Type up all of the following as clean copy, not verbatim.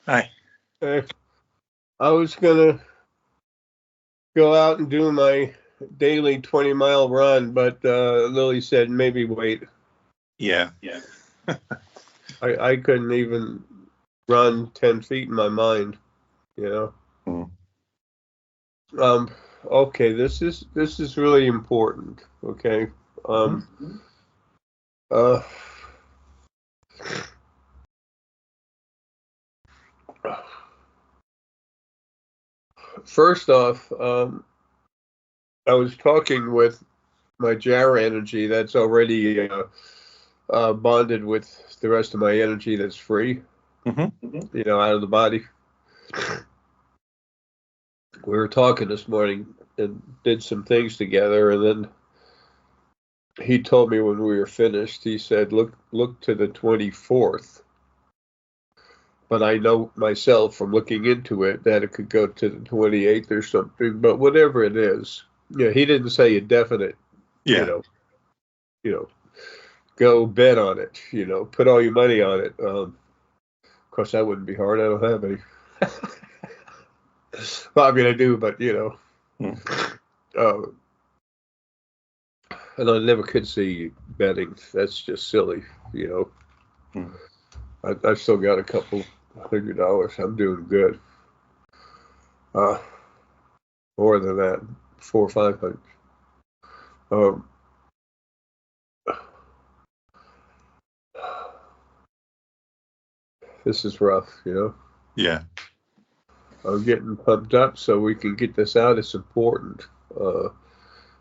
Hi. I was going to go out and do my daily 20-mile run, but Lily said maybe wait. Yeah. I couldn't even run 10 feet in my mind, you know. Okay, this is really important, okay? Uh First off, I was talking with my jar energy that's already bonded with the rest of my energy that's free, out of the body. We were talking this morning and did some things together, and then he told me when we were finished, he said, look to the 24th. But I know myself from looking into it that it could go to the 28th or something, but whatever it is, he didn't say a definite, Yeah. Go bet on it, put all your money on it. Of course, that wouldn't be hard. I don't have any. Well, I mean, I do, but, and I never could see betting. That's just silly, I've still got a couple $100. I'm doing good. More than that, 400 or 500. This is rough, Yeah. I'm getting pumped up so we can get this out. It's important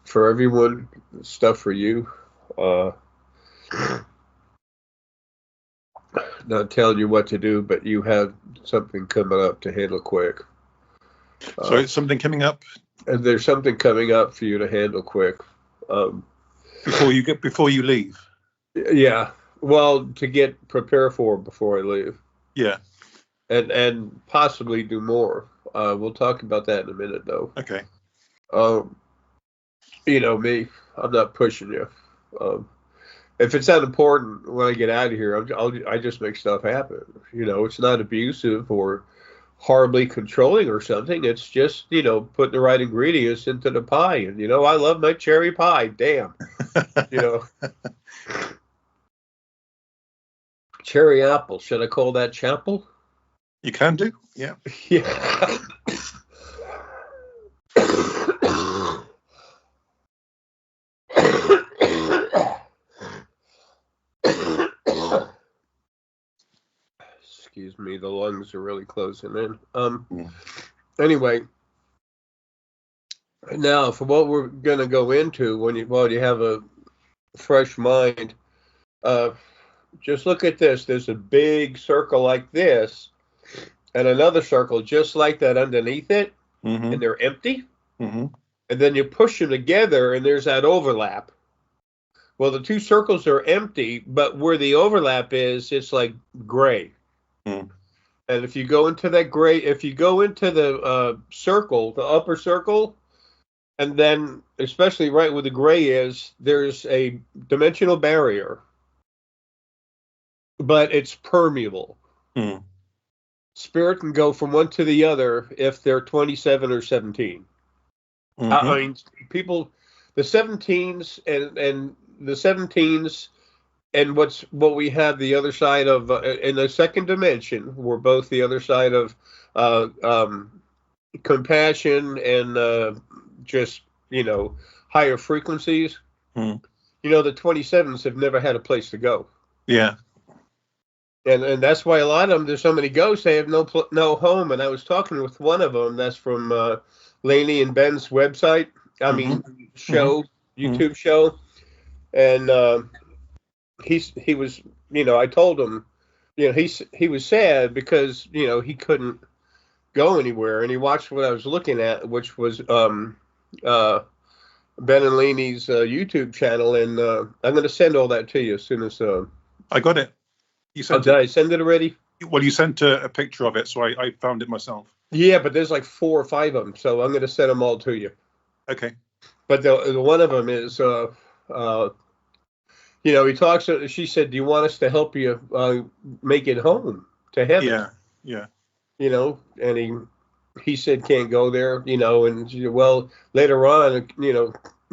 for everyone. Stuff for you. Not telling you what to do, but you have something coming up to handle quick. So it's something coming up, and there's something coming up for you to handle quick. Before you leave. Yeah, well, to prepare for before I leave. Yeah, and possibly do more. We'll talk about that in a minute, though. Okay. You know me, I'm not pushing you. If it's not important when I get out of here, I just make stuff happen. It's not abusive or horribly controlling or something. It's just, putting the right ingredients into the pie. And, I love my cherry pie. Damn. Cherry apple. Should I call that chapel? You can do. Yeah. Yeah. Excuse me, the lungs are really closing in. Anyway, now for what we're gonna go into when you have a fresh mind, just look at this. There's a big circle like this, and another circle just like that underneath it, and they're empty. And then you push them together, and there's that overlap. Well, the two circles are empty, but where the overlap is, it's like gray. And if you go into that gray, if you go into the circle, the upper circle, and then especially right where the gray is, there's a dimensional barrier, but it's permeable. Spirit can go from one to the other if they're 27 or 17. I mean, people, the 17s and the 17s and what we have the other side of in the second dimension, we're both the other side of compassion and just higher frequencies. The 27s have never had a place to go. Yeah. And that's why a lot of them, there's so many ghosts, they have no home. And I was talking with one of them that's from Lainey and Ben's website. I mean, show, YouTube show. And he was, I told him, he was sad because, he couldn't go anywhere. And he watched what I was looking at, which was Ben and Lainey's YouTube channel. And I'm going to send all that to you as soon as. I got it. You sent did I send it already? Well, you sent a picture of it, so I found it myself. Yeah, but there's like 4 or 5 of them, so I'm going to send them all to you. Okay. But the one of them is, he talks. She said, "Do you want us to help you make it home to heaven?" Yeah. and he said can't go there, and well, later on, a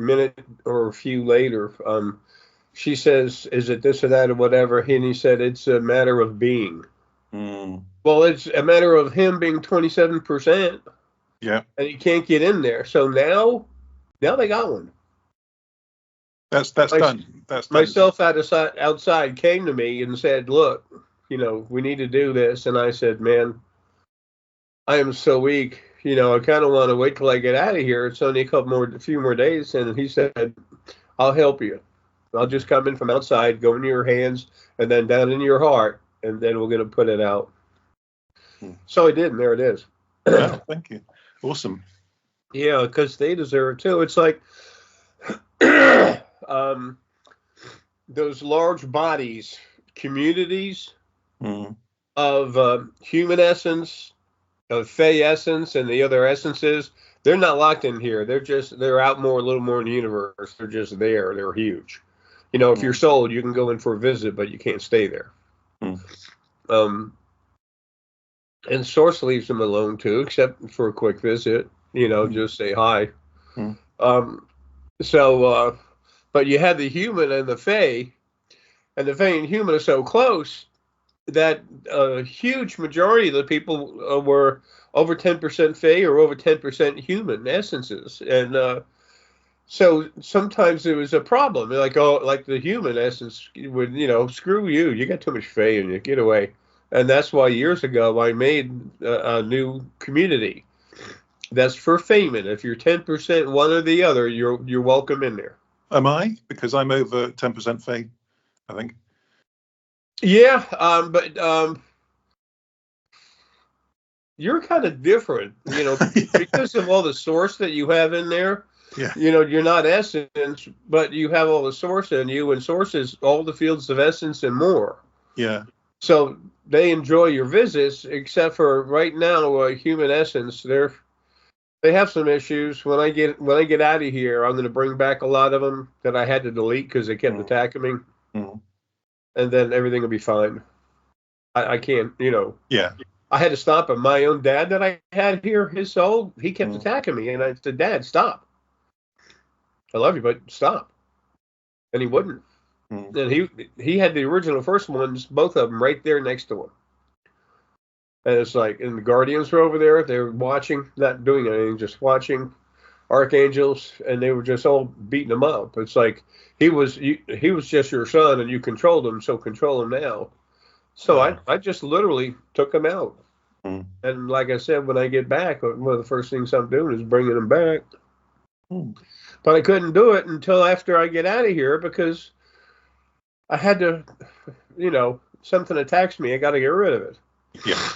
minute or a few later, she says, is it this or that or whatever? And he said, it's a matter of being. Well, it's a matter of him being 27%. Yeah. And he can't get in there. So now they got one. That's done. That's done. Myself outside came to me and said, look, we need to do this. And I said, man, I am so weak. I kind of want to wait till I get out of here. It's only a few more days. And he said, I'll help you. I'll just come in from outside, go into your hands, and then down into your heart, and then we're going to put it out. So I did, and there it is. Oh, thank you. Awesome. Yeah, because they deserve it too. It's like those large bodies, communities of human essence, of Fey essence, and the other essences. They're not locked in here. They're out a little more in the universe. They're just there. They're huge. If you're sold, you can go in for a visit, but you can't stay there. And Source leaves them alone too, except for a quick visit. Just say hi. But you have the human and the Fey, and the Fey and human are so close that a huge majority of the people were over 10% Fey or over 10% human essences, and so sometimes it was a problem. Like the human essence would, screw you. You got too much Fey in you. Get away. And that's why years ago I made a new community. That's for Feynman. If you're 10% one or the other, you're welcome in there. Am I? Because I'm over 10% Fey, I think. Yeah, but you're kind of different, because of all the Source that you have in there. Yeah. You're not essence, but you have all the Source in you, and Source is all the fields of essence and more. Yeah. So they enjoy your visits, except for right now, human essence. They have some issues. When I get out of here, I'm going to bring back a lot of them that I had to delete because they kept attacking me, and then everything will be fine. I can't, Yeah. I had to stop him. My own dad that I had here, his soul, he kept attacking me, and I said, Dad, stop. I love you, but stop. And he wouldn't. And he had the original first ones, both of them, right there next to him. And it's like, and the Guardians were over there. They were watching, not doing anything, just watching archangels, and they were just all beating him up. It's like he was just your son, and you controlled him, so control him now. So I just literally took him out. And like I said, when I get back, one of the first things I'm doing is bringing him back. But I couldn't do it until after I get out of here because I had to, something attacks me. I got to get rid of it. Yeah.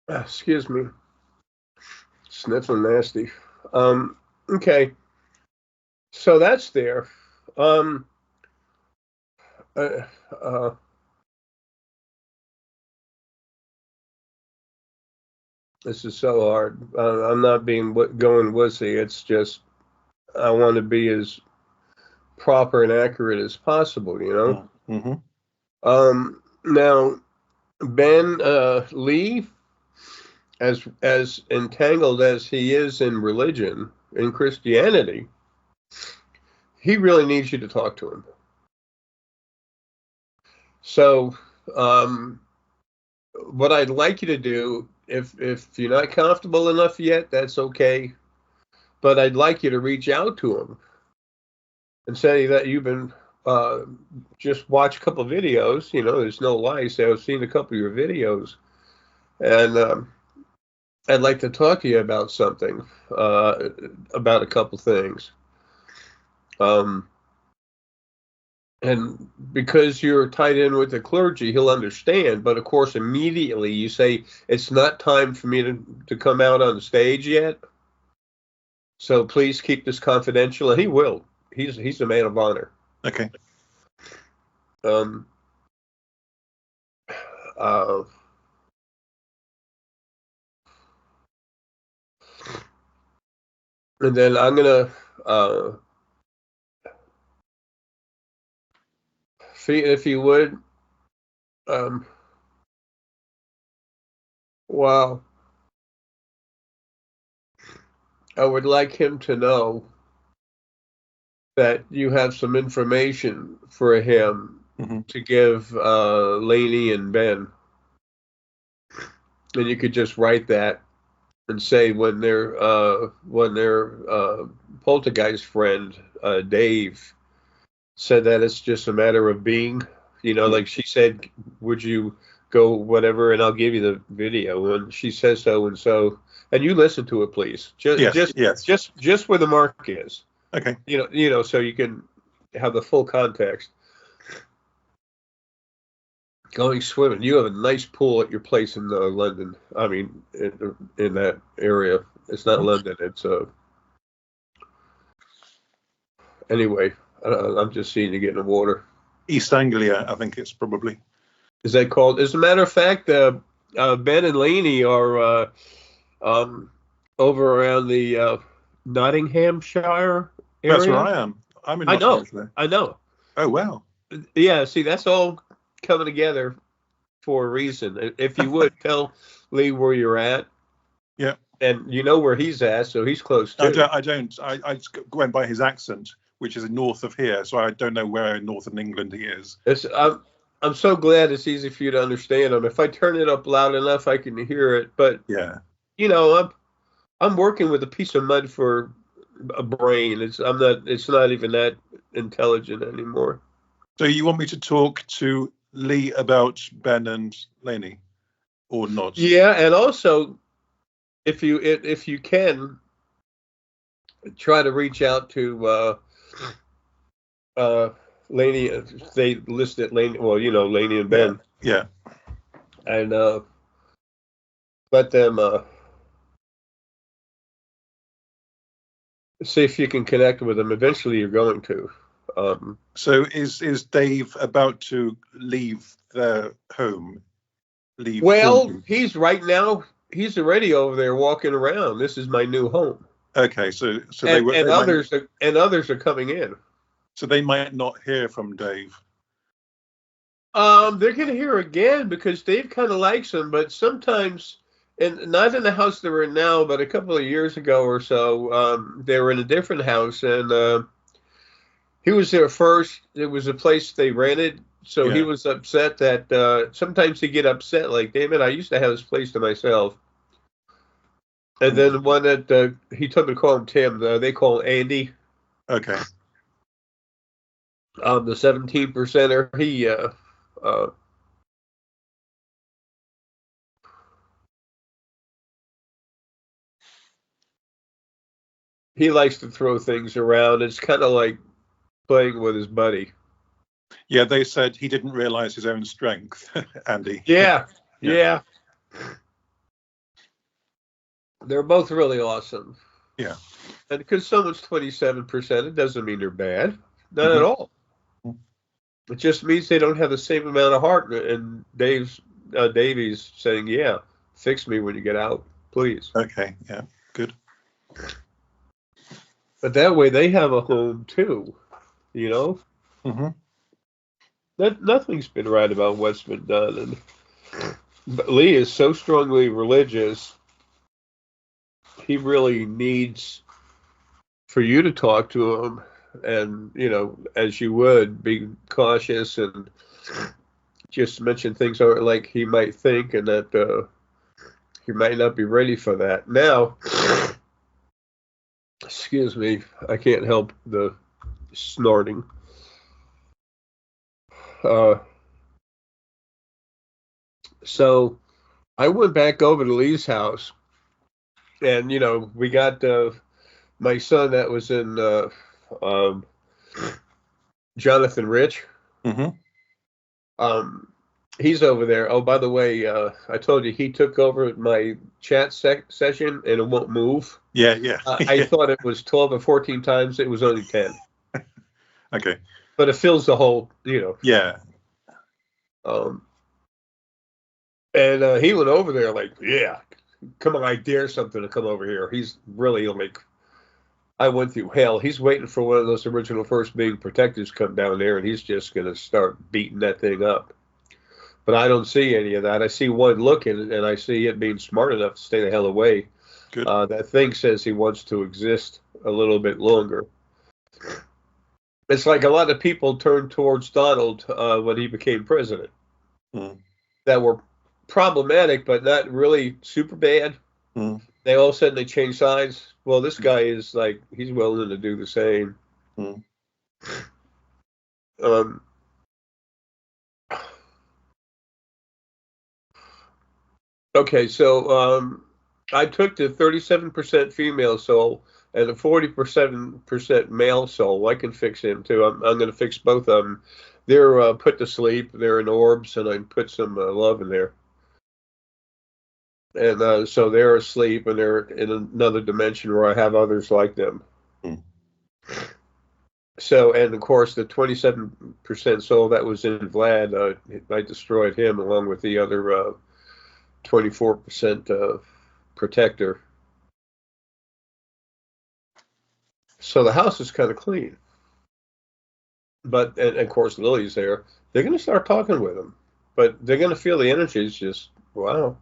Excuse me. Sniffling nasty. Okay. So that's there. This is so hard. I'm not going wussy. It's just I want to be as proper and accurate as possible, Now, Ben Lee, as entangled as he is in religion, in Christianity, he really needs you to talk to him. So, what I'd like you to do, if you're not comfortable enough yet, that's okay. But I'd like you to reach out to him and say that you've been just watch a couple of videos. There's no lie. Say I've seen a couple of your videos, and I'd like to talk to you about something, about a couple things. And because you're tied in with the clergy, he'll understand. But of course, immediately you say, it's not time for me to come out on the stage yet. So please keep this confidential. And he will. He's a man of honor. Okay. And then I'm going to, if you would, Wow. I would like him to know that you have some information for him Hmm. to give Lainey and Ben. And you could just write that and say when their poltergeist friend Dave said that it's just a matter of being, like she said, would you go whatever, and I'll give you the video, and she says so and so, and you listen to it, please, just Yes, just yes. just where the mark is, Okay. so you can have the full context. Going swimming. You have a nice pool at your place in London. I mean, in that area. It's not London. It's anyway. I'm just seeing you get in the water. East Anglia, I think it's probably. Is that called? As a matter of fact, Ben and Lainey are over around the Nottinghamshire That's where area. I am. I'm in I know. Nottinghamshire. I know. Oh, wow. Yeah. See, that's all coming together for a reason. If you would tell Lee where you're at. Yeah. And you know where he's at, so he's close too. I don't. I just went by his accent, which is north of here, so I don't know where in northern England he is. I'm so glad it's easy for you to understand him. If I turn it up loud enough, I can hear it. But Yeah. I'm working with a piece of mud for a brain. It's not even that intelligent anymore. So you want me to talk to Lee about Ben and Lainey, or not? Yeah, and also if you can try to reach out to Lainey. They listed Lainey. Well, Lainey and Ben. Yeah. And let them see if you can connect with them. Eventually, you're going to. So is Dave about to leave their home? Well, he's right now. He's already over there walking around. This is my new home. Okay, so others are coming in. So they might not hear from Dave. They're gonna hear again because Dave kind of likes him, but sometimes, and not in the house they're in now, but a couple of years ago or so, they were in a different house, and he was there first. It was a place they rented, so he was upset that sometimes he get upset like, damn it, I used to have this place to myself. And then the one that he told me to call him Tim, they call Andy. Okay. The 17%er, he likes to throw things around. It's kind of like playing with his buddy. Yeah, they said he didn't realize his own strength, Andy. Yeah. They're both really awesome. Yeah. And because someone's 27%, it doesn't mean they're bad. Not at all. It just means they don't have the same amount of heart. And Davey's saying, yeah, fix me when you get out, please. Okay, yeah, good. But that way they have a home too, Mm-hmm. Nothing's been right about what's been done. But Lee is so strongly religious, he really needs for you to talk to him. And, as you would, be cautious and just mention things like he might think and that he might not be ready for that. Now, excuse me, I can't help the snorting. So I went back over to Lee's house and, we got my son that was in Jonathan Rich. Mm-hmm. He's over there. Oh, by the way, I told you he took over my chat session and it won't move. Yeah. I thought it was 12 or 14 times. It was only 10. Okay. But it fills the whole, Yeah. And he went over there like, yeah, come on, I dare something to come over here. He's really like, I went through hell. He's waiting for one of those original first being protectors come down there, and he's just going to start beating that thing up. But I don't see any of that. I see one looking, and I see it being smart enough to stay the hell away. Good. That thing says he wants to exist a little bit longer. It's like a lot of people turned towards Donald when he became president. That were problematic, but not really super bad. They all of a sudden they changed sides. Well, this guy is like, he's willing to do the same. Okay, so I took the 37% female soul and the 40% male soul. I can fix him too. I'm going to fix both of them. They're put to sleep. They're in orbs, and I put some love in there. And so they're asleep, and they're in another dimension where I have others like them. So, and of course, the 27% soul that was in Vlad, I destroyed him along with the other 24% protector. So the house is kind of clean. But, and of course, Lily's there. They're going to start talking with him. But they're going to feel the energy is just, wow.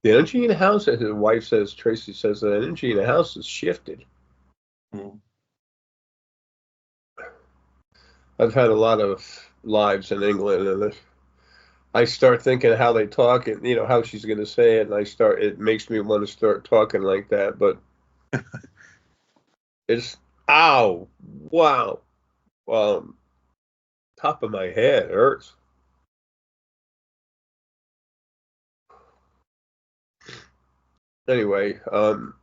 The energy in the house, as his wife says, Tracy says, the energy in the house has shifted. I've had a lot of lives in England, and I start thinking how they talk and, you know, how she's going to say it, and it makes me want to start talking like that, but it's, ow, wow, top of my head hurts. Anyway, I'm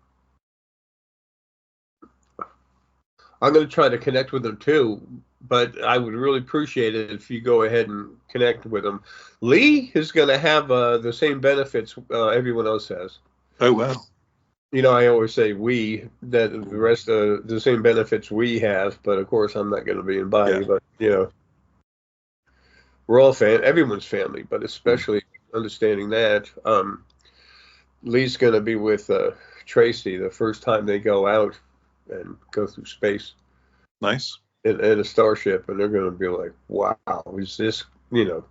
going to try to connect with them too, but I would really appreciate it if you go ahead and connect with them. Lee is going to have the same benefits everyone else has. Oh, wow. You know, I always say that the rest of the same benefits we have, but of course I'm not going to be in body, but, you know, we're all everyone's family, but especially understanding that. Lee's going to be with Tracy the first time they go out and go through space. Nice. In a starship, and they're going to be like, wow, is this, you know,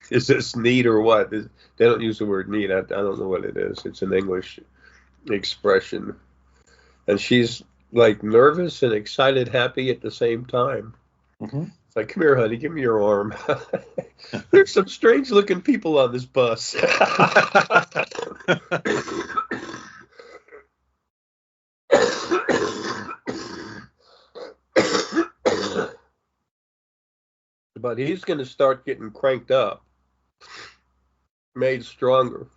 is this neat or what? They don't use the word neat. I don't know what it is. It's an English expression. And she's like nervous and excited, happy at the same time. It's like, come here, honey, give me your arm. There's some strange looking people on this bus. But he's going to start getting cranked up, made stronger.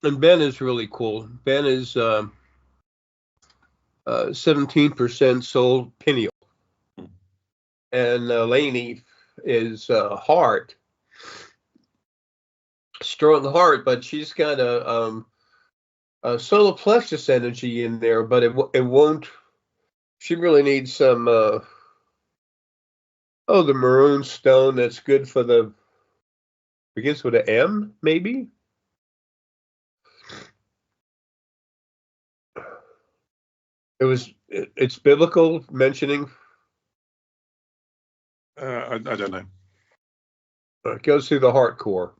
And Ben is really cool. Ben is 17% soul pineal. And Lainey is heart. Strong heart, but she's got a solar plexus energy in there, but it won't. She really needs some. The maroon stone that's good for the. Begins with an M, maybe. It's biblical mentioning. I don't know. It goes through the heart core.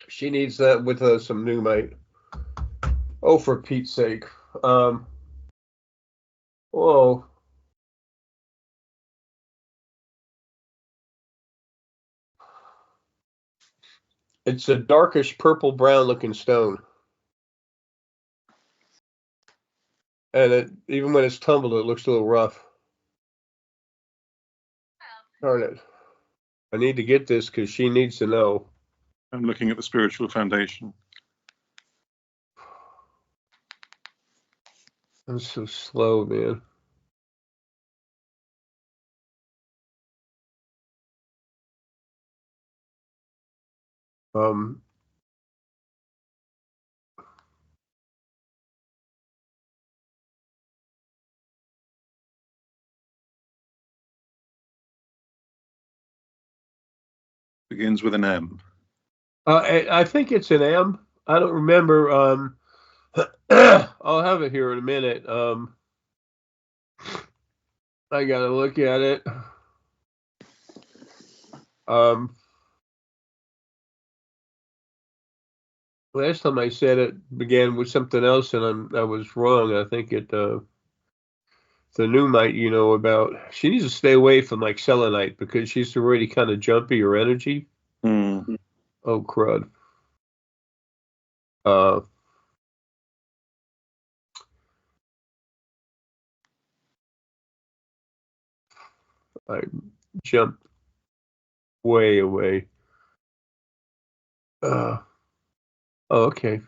She needs that with some new mate. Oh, for Pete's sake. Whoa. It's a darkish purple brown looking stone. And even when it's tumbled, it looks a little rough. Darn it. I need to get this because she needs to know. I'm looking at the spiritual foundation. I'm so slow, man. Begins with an M. I think it's an M. I don't remember. I'll have it here in a minute. I gotta look at it. Last time I said it began with something else, and I was wrong. I think the Pneumite, about. She needs to stay away from like selenite because she's already kind of jumpy or energy. Mm. Oh crud. I jumped way away. Oh, okay.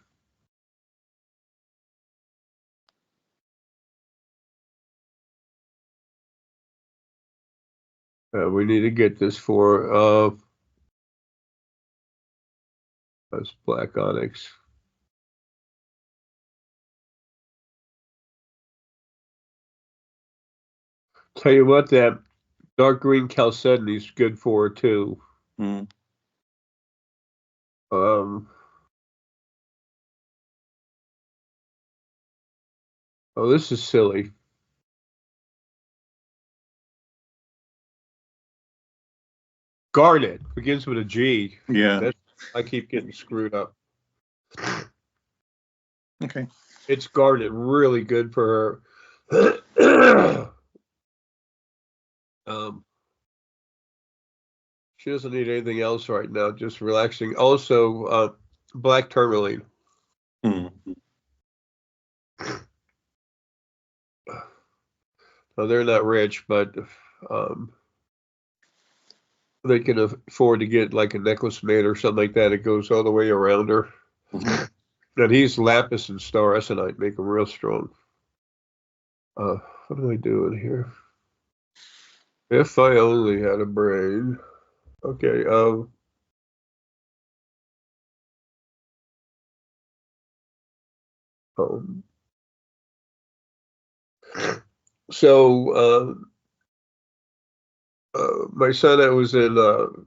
We need to get this for that's black onyx. Tell you what, that dark green chalcedony is good for it too. Mm. Oh, this is silly. Garnet begins with a G. Yeah. I keep getting screwed up. Okay. It's garnet, really good for her. She doesn't need anything else right now, just relaxing. Also, black tourmaline. Mm. Well, they're not rich, but they can afford to get like a necklace made or something like that. It goes all the way around her. Mm-hmm. And he's lapis and star essenite, make them real strong. What am I doing here? If I only had a brain. Okay. So my son that was in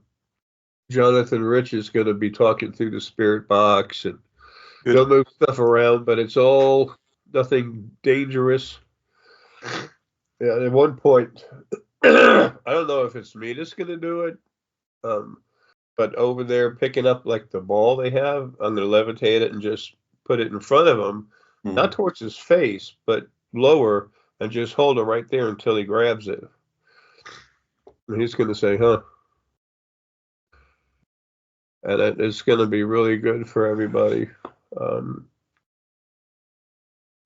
Jonathan Rich is going to be talking through the spirit box, and Good. they'll move stuff around, but it's all nothing dangerous. Yeah, at one point, I don't know if it's me that's going to do it, but over there picking up like the ball they have, I'm going to levitate it and just put it in front of him, not towards his face, but lower, and just hold it right there until he grabs it. And he's going to say, huh? And it's going to be really good for everybody. But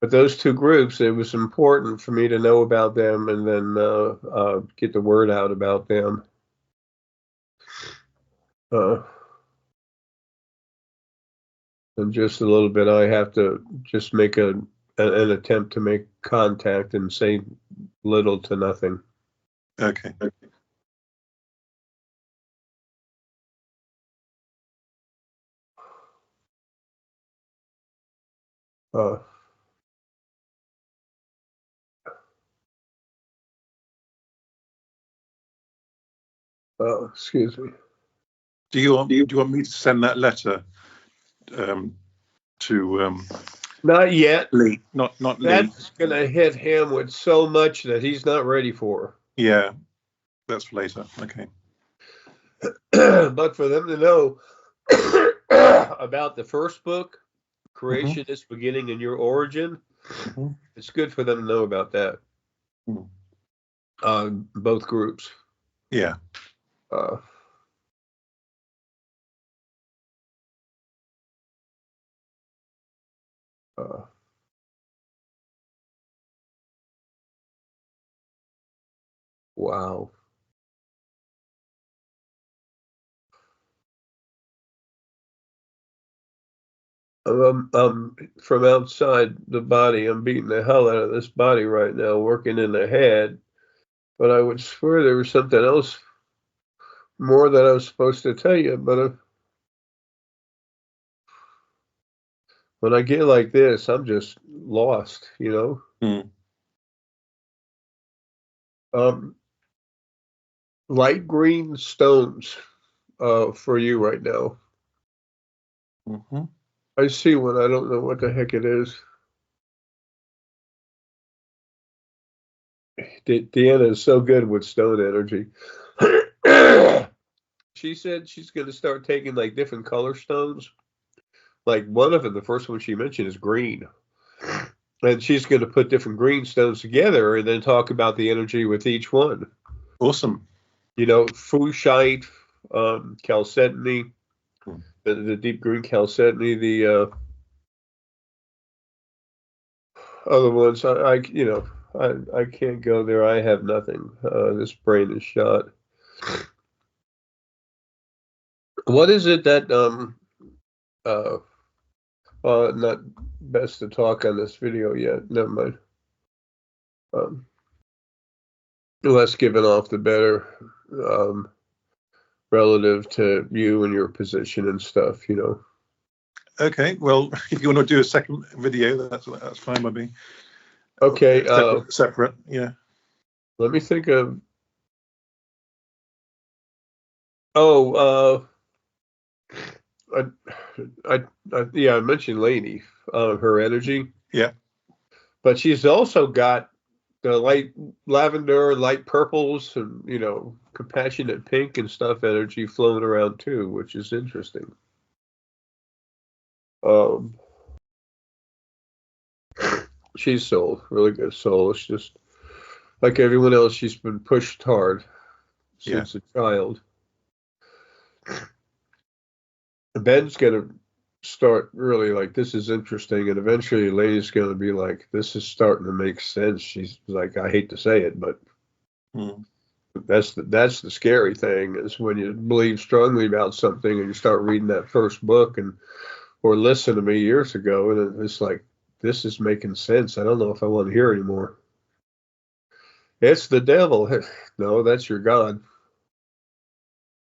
those two groups, it was important for me to know about them and then get the word out about them. And just a little bit, I have to just make an attempt to make contact and say little to nothing. Okay. Excuse me. Do you want me to send that letter to Not yet. Lee? Not Lee. That's going to hit him with so much that he's not ready for. Yeah, that's for later. Okay. But for them to know about the first book, Creation is Beginning in Your Origin, it's good for them to know about that. Both groups. Yeah. Wow. From outside the body, I'm beating the hell out of this body right now, working in the head. But I would swear there was something else more that I was supposed to tell you. But when I get like this, I'm just lost, Light green stones for you right now. I see one. I don't know what the heck it is. Deanna is so good with stone energy. She said she's going to start taking like different color stones. Like one of them, the first one she mentioned is green. And she's going to put different green stones together and then talk about the energy with each one. Awesome. You know, fouchite, chalcedony, the deep green chalcedony, the other ones. I can't go there. I have nothing. This brain is shot. What is it that not best to talk on this video yet. Never mind. Less given off the better, relative to you and your position and stuff, you know. Okay, well, if you want to do a second video, that's fine by me. Okay. Separate, yeah. Let me think of. I mentioned Lainey, her energy. Yeah. But she's also got the light lavender, light purples, and, you know, compassionate pink and stuff energy flowing around too, which is interesting. She's really good soul. It's just like everyone else, she's been pushed hard since a child. Ben's gonna start really like, this is interesting, and eventually Lainey's gonna be like, this is starting to make sense. She's like, I hate to say it, but that's the scary thing, is when you believe strongly about something and you start reading that first book or listen to me years ago, and it's like, this is making sense. I don't know if I want to hear anymore. It's the devil. No, that's your God.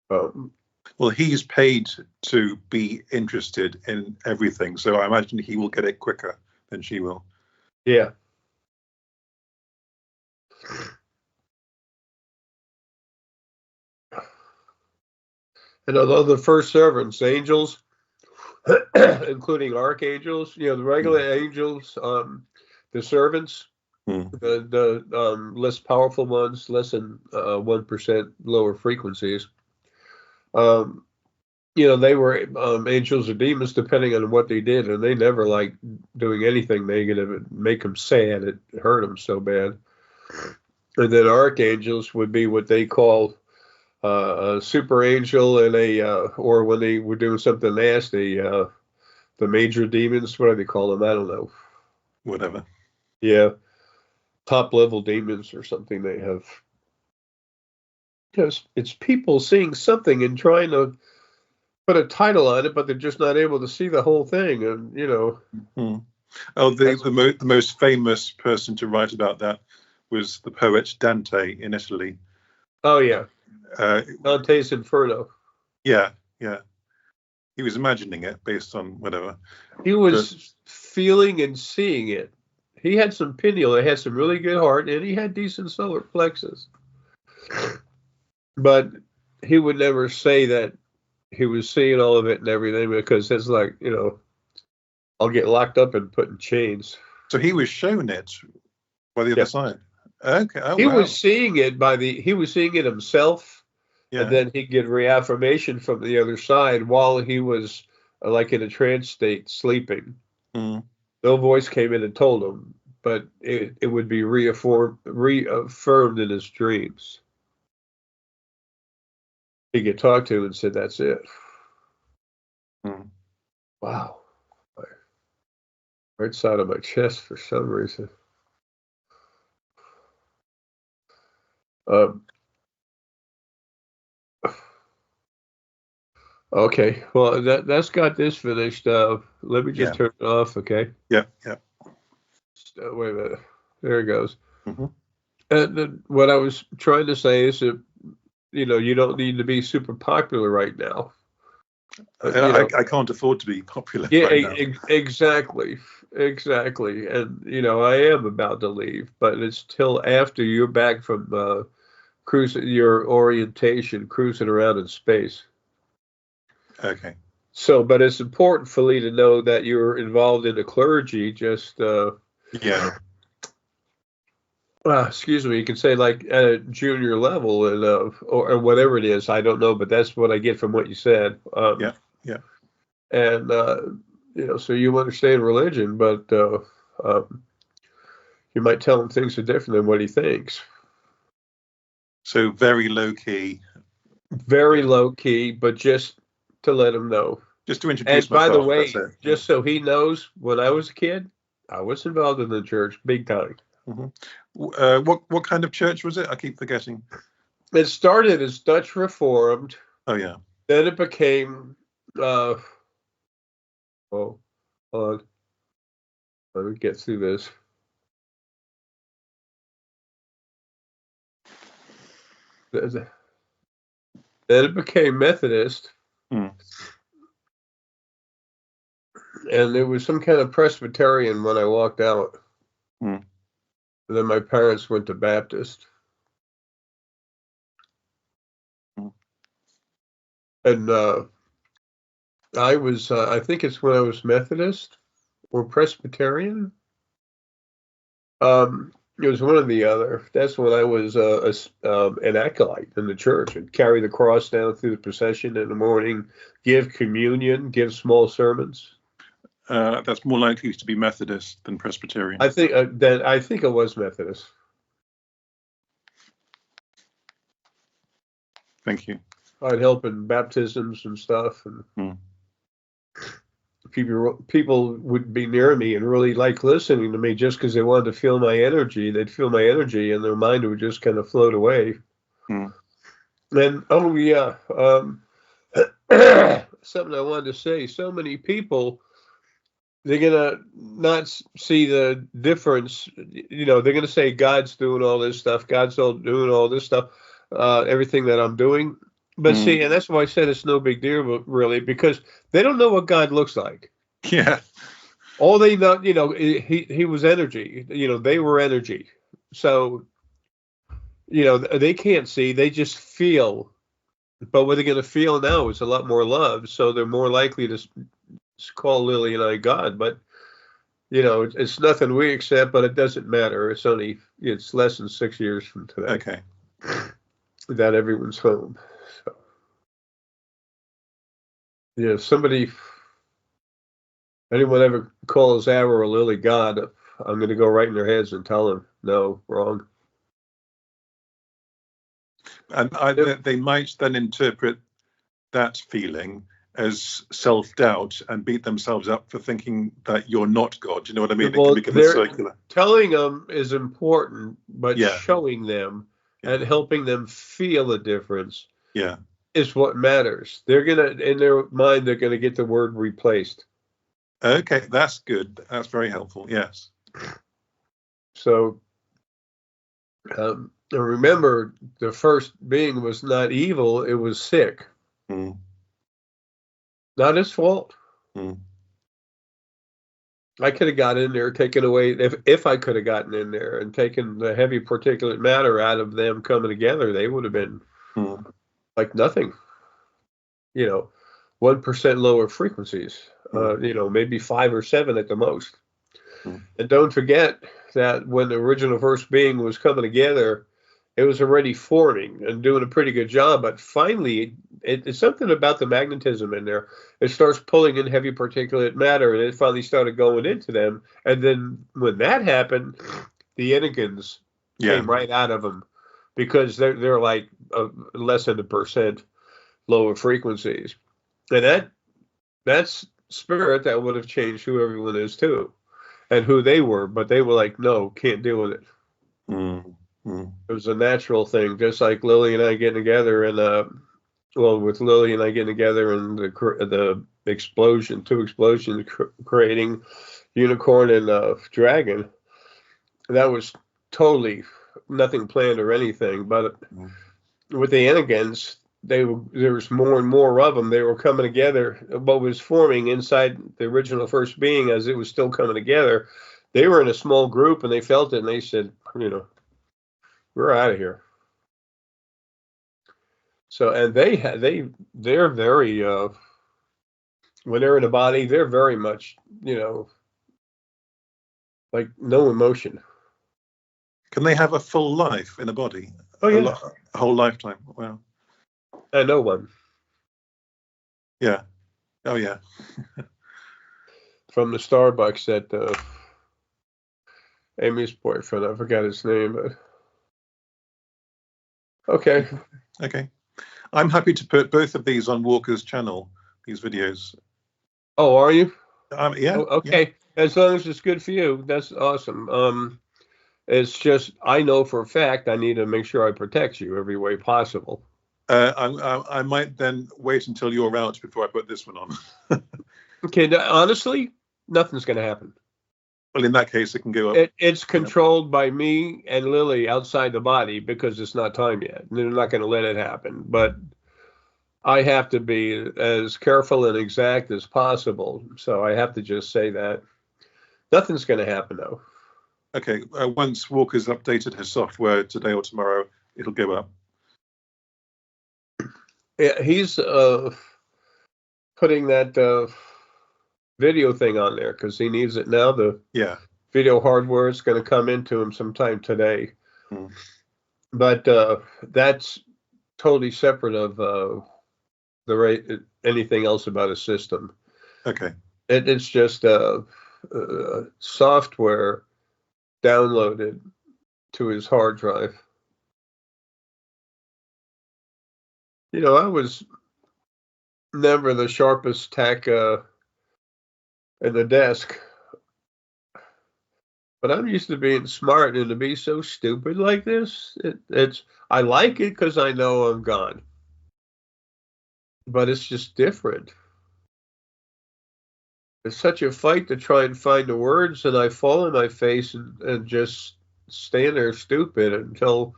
Well, he's paid to be interested in everything, so I imagine he will get it quicker than she will. Yeah. And although the first servants, angels, including archangels, you know, the regular angels, the servants, the less powerful ones, less than 1% lower frequencies, you know, they were angels or demons depending on what they did, and they never liked doing anything negative. It make them sad. It hurt them so bad. And then archangels would be what they call a super angel, and or when they were doing something nasty, the major demons. What do they call them? I don't know. Whatever. Yeah, top level demons or something they have. Because it's people seeing something and trying to put a title on it, but they're just not able to see the whole thing, and you know. Oh, the most famous person to write about that was the poet Dante in Italy. Oh yeah, Dante's Inferno. Yeah. He was imagining it based on whatever. He was feeling and seeing it. He had some pineal. He had some really good heart, and he had decent solar plexus. But he would never say that he was seeing all of it and everything, because it's like, you know, I'll get locked up and put in chains. So he was shown it by the other side. Okay. Oh, he was seeing it he was seeing it himself, and then he'd get reaffirmation from the other side while he was like in a trance state, sleeping. No voice came in and told him, but it would be reaffirmed in his dreams. He could talk to him and said, that's it. Wow. Right side of my chest for some reason. Okay, well, that's got this finished. Let me just turn it off, okay? Yeah. Wait a minute. There it goes. And what I was trying to say is that, you know, you don't need to be super popular right now. I can't afford to be popular right now. Exactly. And, you know, I am about to leave, but it's till after you're back from cruising your orientation, cruising around in space. Okay. So, but it's important for Lee to know that you're involved in the clergy. Just excuse me, you can say like at a junior level, and or whatever it is. I don't know, but that's what I get from what you said. Yeah, yeah. And so you understand religion, but you might tell him things are different than what he thinks. So very low key. Very low key, but just to let him know. Just to introduce And by the myself. way, That's it. just so he knows, when I was a kid, I was involved in the church big time. What kind of church was it? I keep forgetting. It started as Dutch Reformed. Oh yeah. Then it became let me get through this. Then it became Methodist. Mm. And it was some kind of Presbyterian when I walked out. Mm. And then my parents went to Baptist. Mm. And I was, I think it's when I was Methodist or Presbyterian. It was one or the other. That's when I was an acolyte in the church and carry the cross down through the procession in the morning, give communion, give small sermons. That's more likely to be Methodist than Presbyterian. I think it was Methodist. Thank you. I'd help in baptisms and stuff, and people would be near me and really like listening to me just because they wanted to feel my energy. They'd feel my energy, and their mind would just kind of float away. Mm. And something I wanted to say. So many people, they're gonna not see the difference. They're gonna say God's doing all this stuff. God's doing all this stuff. Everything that I'm doing. But see, and that's why I said it's no big deal, really, because they don't know what God looks like. Yeah. All they know, he was energy. They were energy. So, they can't see. They just feel. But what they're going to feel now is a lot more love. So they're more likely to call Lily and I God. But, it's nothing we accept, but it doesn't matter. It's less than 6 years from today. Okay. That everyone's home. Anyone ever calls Aron or Lily God, I'm going to go right in their heads and tell them, no, wrong. And they might then interpret that feeling as self-doubt and beat themselves up for thinking that you're not God. Do you know what I mean? Well, it can become circular. Telling them is important, but showing them and helping them feel the difference is what matters. They're going to, in their mind, they're going to get the word replaced. Okay, that's good. That's very helpful. Yes. So remember, the first being was not evil; it was sick. Mm. Not his fault. Mm. I could have got in there, taken away if I could have gotten in there and taken the heavy particulate matter out of them coming together, they would have been like nothing. 1% lower frequencies. Maybe 5 or 7 at the most. And don't forget that when the original first being was coming together, it was already forming and doing a pretty good job. But finally, it's something about the magnetism in there. It starts pulling in heavy particulate matter, and it finally started going into them. And then when that happened, the Inigans came right out of them because they're like less than 1% lower frequencies. And that's spirit that would have changed who everyone is too, and who they were. But they were like, no, can't deal with it. It was a natural thing, just like Lily and I getting together, and with Lily and I getting together, and the explosion, 2 explosions creating unicorn and dragon. That was totally nothing planned or anything. But with the Inigans, there was more and more of them. They were coming together. What was forming inside the original first being, as it was still coming together, they were in a small group, and they felt it, and they said, we're out of here. So, and they're very when they're in a body, they're very much like no emotion. Can they have a full life in a body? Oh, yeah. A whole lifetime. Wow. I know one. Yeah. Oh, yeah. From the Starbucks that Amy's boyfriend, I forgot his name, but okay. Okay. I'm happy to put both of these on Walker's channel, these videos. Oh, are you? Yeah. Oh, okay. Yeah. As long as it's good for you, that's awesome. It's just, I know for a fact I need to make sure I protect you every way possible. I might then wait until you're out before I put this one on. Okay, honestly, nothing's going to happen. Well, in that case, it can go up. It's controlled by me and Lily outside the body because it's not time yet. They're not going to let it happen. But I have to be as careful and exact as possible. So I have to just say that nothing's going to happen, though. Okay. Once Walker's updated his software today or tomorrow, it'll go up. Yeah, he's putting that video thing on there because he needs it now. The video hardware is going to come into him sometime today. But that's totally separate of anything else about a system. Okay. It's just software downloaded to his hard drive. You know, I was never the sharpest tack in the desk, but I'm used to being smart, and to be so stupid like this, I like it because I know I'm gone. But it's just different. It's such a fight to try and find the words, and I fall on my face and just stand there stupid until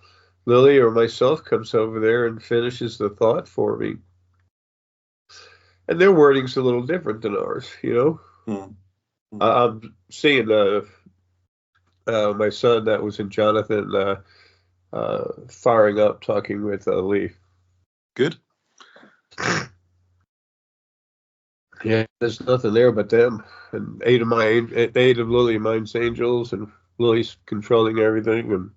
Lily or myself comes over there and finishes the thought for me. And their wording's a little different than ours, you know. I'm seeing my son that was in Jonathan firing up, talking with Lee. Good. Yeah, there's nothing there but them and eight of Lily mine's angels, and Lily's controlling everything, and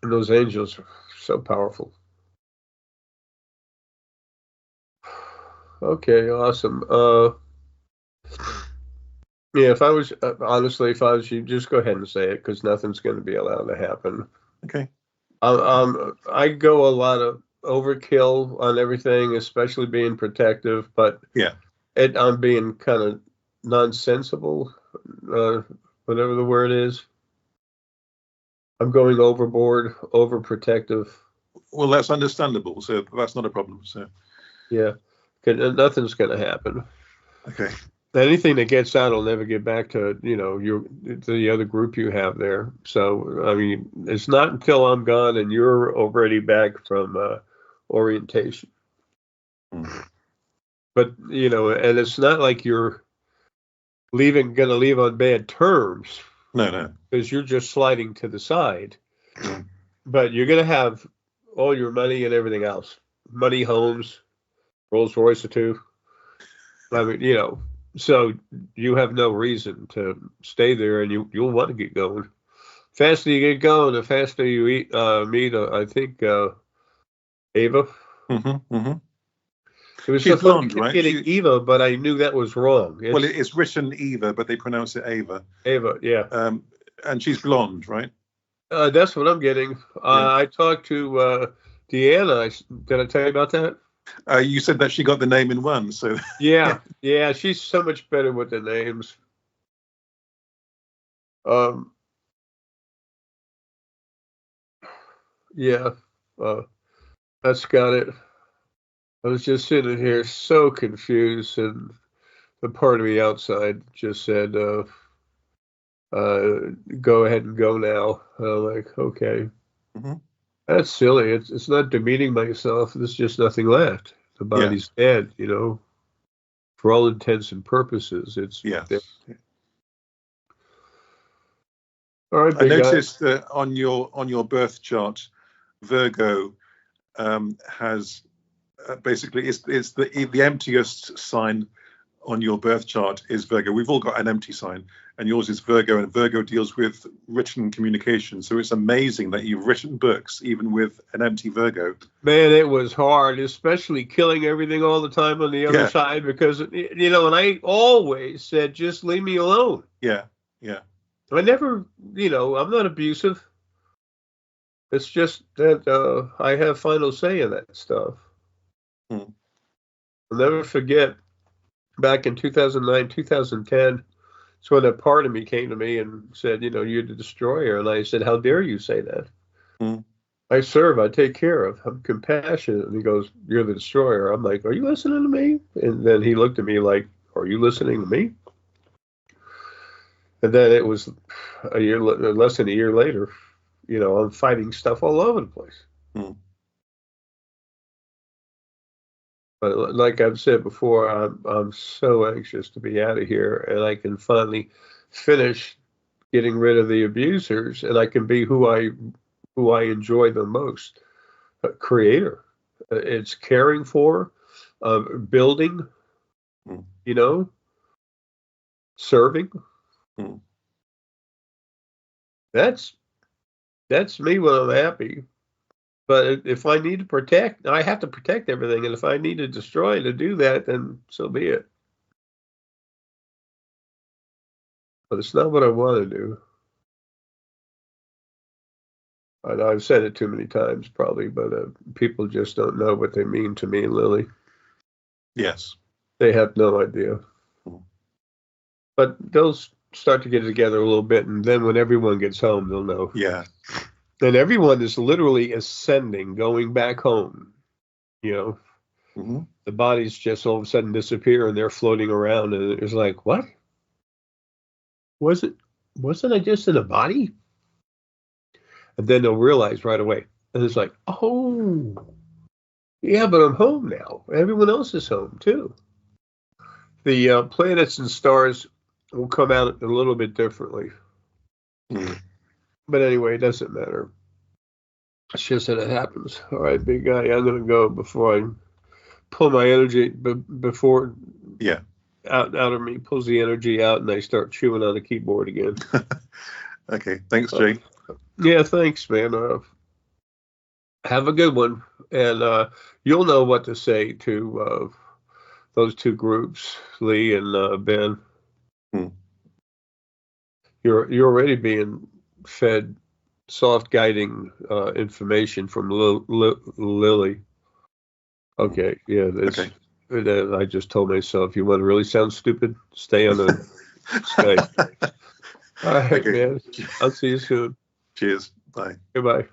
those angels are so powerful. Okay, awesome. Yeah, if I was honestly, if I was you, just go ahead and say it because nothing's going to be allowed to happen. Okay. I go a lot of overkill on everything, especially being protective, but I'm being kind of nonsensical, whatever the word is. I'm going overboard, overprotective. Well, that's understandable, so that's not a problem. So yeah, nothing's going to happen. Okay. Anything that gets out will never get back to the other group you have there. So I mean, it's not until I'm gone and you're already back from orientation. But and it's not like you're going to leave on bad terms. No. Because you're just sliding to the side. But you're going to have all your money and everything else. Money, homes, Rolls Royce or two. I mean, so you have no reason to stay there, and you'll want to get going. Faster you get going, the faster you meet, I think, Ava. It was She's blonde, right? Eva, but I knew that was wrong. It's written Eva, but they pronounce it Ava. Ava, yeah. And she's blonde, right? That's what I'm getting. I talked to Deanna. Did I tell you about that? You said that she got the name in one, so yeah, she's so much better with the names. That's got it. I was just sitting here so confused, and the part of me outside just said, "Go ahead and go now." I'm like, okay. That's silly. It's not demeaning myself. There's just nothing left. The body's dead, for all intents and purposes. It's dead. All right, I noticed that on your birth chart, Virgo has basically it's the emptiest sign on your birth chart is Virgo. We've all got an empty sign, and yours is Virgo, and Virgo deals with written communication. So it's amazing that you've written books even with an empty Virgo. Man, it was hard, especially killing everything all the time on the other side, because, and I always said, just leave me alone. Yeah. I never, I'm not abusive. It's just that I have final say in that stuff. I'll never forget, back in 2009, 2010, it's when a part of me came to me and said, you're the destroyer. And I said, how dare you say that? I serve, I take care of, I'm compassionate. And he goes, you're the destroyer. I'm like, are you listening to me? And then he looked at me like, are you listening to me? And then it was less than a year later, I'm fighting stuff all over the place. But like I've said before, I'm so anxious to be out of here, and I can finally finish getting rid of the abusers, and I can be who I enjoy the most, a creator. It's caring for, building, serving. That's me when I'm happy. But if I need to protect, I have to protect everything. And if I need to destroy to do that, then so be it. But it's not what I want to do. And I've said it too many times, probably, but people just don't know what they mean to me and Lily. Yes. They have no idea. But they'll start to get it together a little bit, and then when everyone gets home, they'll know. Yeah. And everyone is literally ascending, going back home. The bodies just all of a sudden disappear, and they're floating around, and it's like, what? Wasn't I just in a body? And then they'll realize right away, and it's like, oh, yeah, but I'm home now. Everyone else is home too. The planets and stars will come out a little bit differently. But anyway, it doesn't matter. It's just that it happens. All right, big guy, I'm going to go before I pull my energy, before out of me pulls the energy out and I start chewing on the keyboard again. Okay, thanks, Jay. Yeah, thanks, man. Have a good one. And you'll know what to say to those two groups, Lee and Ben. You're already being fed soft guiding information from Lily. Okay, yeah. Okay. I just told myself, you want to really sound stupid? Stay on the Skype. All right, man. I'll see you soon. Cheers. Bye. Goodbye.